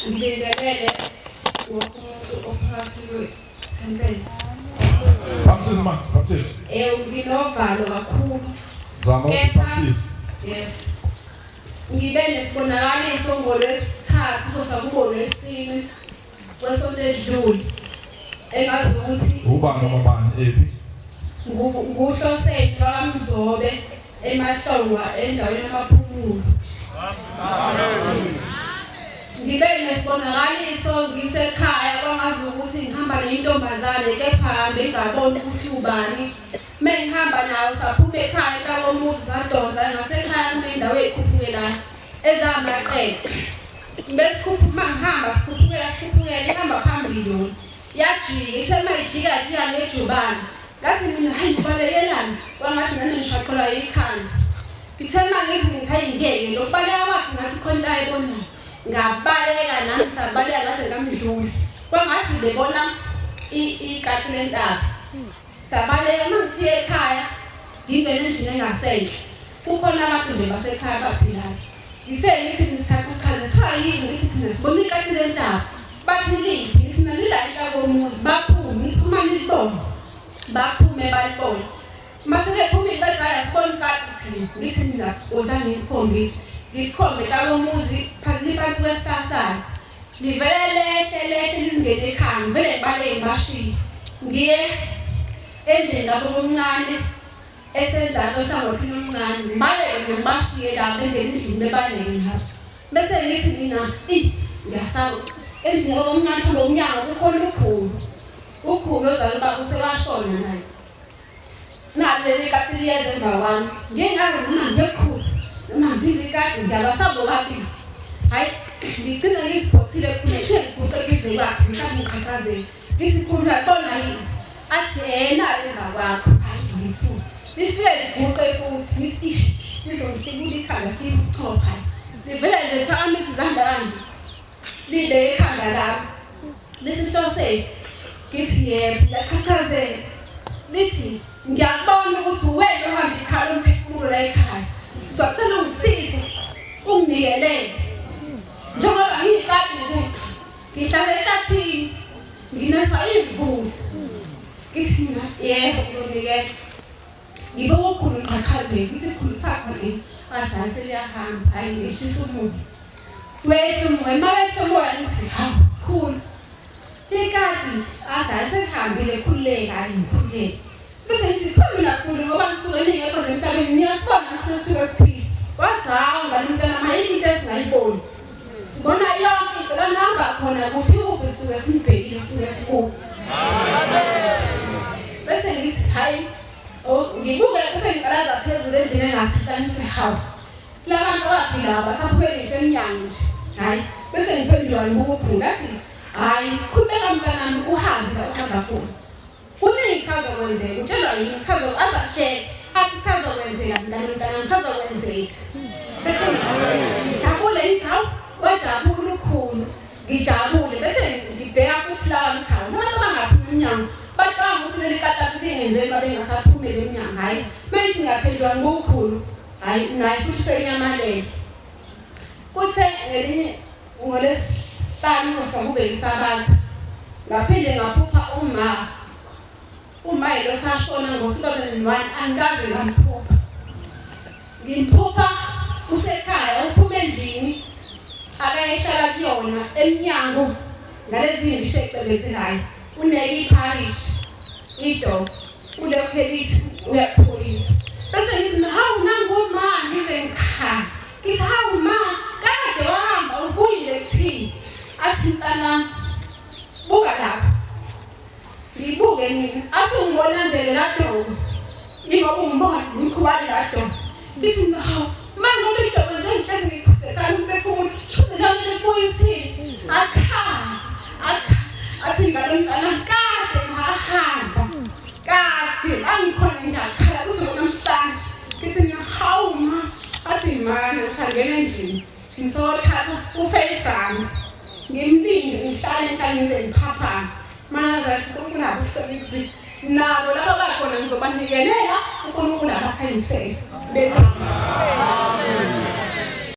Ngibingelele wokumuntu ophasiwe thempeli. Baptism man, baptism. Nginovalo kakhulu. Zama baptism. Yebo. Ngibe nesibonakaliso ngolwesithathu kuze kube olwesine kwesonto edlule. Engazi ukuthi ubani nomabani epi. Nguhloseni kaMzobe emahlongwa endaweni yamaphumulo. Amen. Ngibe nesibonakaliso ngisekhaya kwangazi ukuthi ngihamba nentombazane kepha hambe ngabona ukuthi ubani. Mengihamba nawo saphuma ekhaya kakomuzi sadonsa ngasekhaya kunendawo ekhuphukela ezamaqele. Besikhuphuka ngihamba sikhuphukela ihamba phambili yona. Yajika ithe mayijika jika ngejubane. Ngathi mina hayi kubalekelana kwangathi nami ngishaqola ikhanda. Ngithe mangithi ngithayi ngeke lokubaleka kwakhe ngathi khona ayibona. Ngabaleka nami sabaleka ngaze ngamdlula. Kwangathi lebona ikati lentaba. Sabaleka mangifike ekhaya ngingene endlini engasenhle. Kukhona abantu nje basekhaya baphilayo. Ngifike ngithi ngisithatha ukhazi kuthiwa yini ngithi sibona ikati lentaba. Bathi lithi ngithi nalila inhlakomuzi baphume ngithi uma nilibona. Baphume balibona. Mase bephumile bathi ayasibona ikati thina. Ngithi mina wozani ngikhombise. Ngikhombe inhlakomuzi phansi kwesasana. Livele lehle lizingene ekhaya vele ngibale ngibashiya. Ngiye endlini lapho omncane esenza ohlangothini omncane ngibale ngibashiye lapha endlini bebaleke ngapha. Bese ngithi mina ngiyasaba endlini lapho omncane phela umnyango kukhona ukhulu ozalo baba usewashona naye. Naleli kati liyeza emva kwami. Ngingazi noma ngiyekhulu noma ngilika ngiyabasabo kabi. Hayi ngicina ngisiphothile khona ngikuqe kize kwakhe ngisamqhaqhazela. Ngithi khona bona yini athi nali ngakwakho hayi ngithu. Lifike ngiguqe futhi ngithi ngizongifika ikhanda ngikuchopha. Livele nje phakamisa izandla kanje. Libe ekhanda lapho. Lesihlose ngithi yebo ngiyaqhaqhazela. Lithi ngiyabona ukuthi wena ohamba ikhala umphefumulo la ekhaya. Uzocela ungisize unginikelele. Njengoba ngiyikati nje ngihlala ehlathini nginatha imvula. Ngithi mina yebo ngiyonikela. Ngibe ukukhulu uqhaqhazela ngithi khulumisakho le athi aseliyahamba hayi ngehlisa umoya. Wehlo umoya mawehlo umoya ngithi hawu khulu. Ikati athi asehambile khululeka hayi ngikhululeke. Bese ngithi khona kakhulu ngoba ngisuke ningekho nje emhlabeni ngiyasibona sisuke siphila. Wathi hawu ngani mntana mayini into esingayiboni. Sibona yonke into la nihamba khona kuphi suke simbhekile suke sikhulu. Amen. Bese ngithi hayi ngibuke bese ngiqalaza phezulu endlini engasitani ngithi hawu. Labantu abaphila basaphelisha eminyango nje. Hayi bese ngiphendula ngibuka ngathi hayi qhubeka mntanami uhambe la uhamba khona. Kunengithazo kwenzeka utshelwa yini ngithazo azahleka athi thazo kwenzeka mntana ngithazo kwenzeka. Bese ngijabule ngithawu wajabula ukhulu ngijabule bese ngibheka ukuthi lawa ngithawu nabantu bangaphuma eminyango bacanga ukuthi leli kata lingenzeki babe ngasaphumele eminyango hayi manje ngaphendulwa ngokukhulu hayi nayi futhi senyamalele. Kuthe ngelinye ngolesihlanu kube isabatha ngaphinde ngaphupha uma elokhu ashona ngo-2001 angikaze ngamphupha. Ngimphupha usekhaya uphuma endlini akayehlala kuyona eminyango ngalezi ngishecelezelayo uneke iparish ido ulokhu elithi uyapholisa. Bese ngithi hawu nangoma ngize ngikhala ngithi hawu ma kade wahamba ubuyile kuthini athi mntana buka lapha. Ngibuke mina athi ungibona nje lapho ingoba ungibona ngikubali lapho. Ngithi hawu mangobe idobe nje ngihlezi ngikhusekana umphefumulo shuthi nami lekuyisini akhala athi ngalo ngana kade ngahamba kade angikhona ngiyakhala kuze namhlanje. Ngithi hawu ma athi mana sangena endlini ngizothatha uFaithram ngimlinde ngihlale ngize ngiphaphana. Mana zathi uNkulunkulu akusebenzi nabo laba bakhona ngizobanikelela uNkulunkulu abakhanyisele. Amen.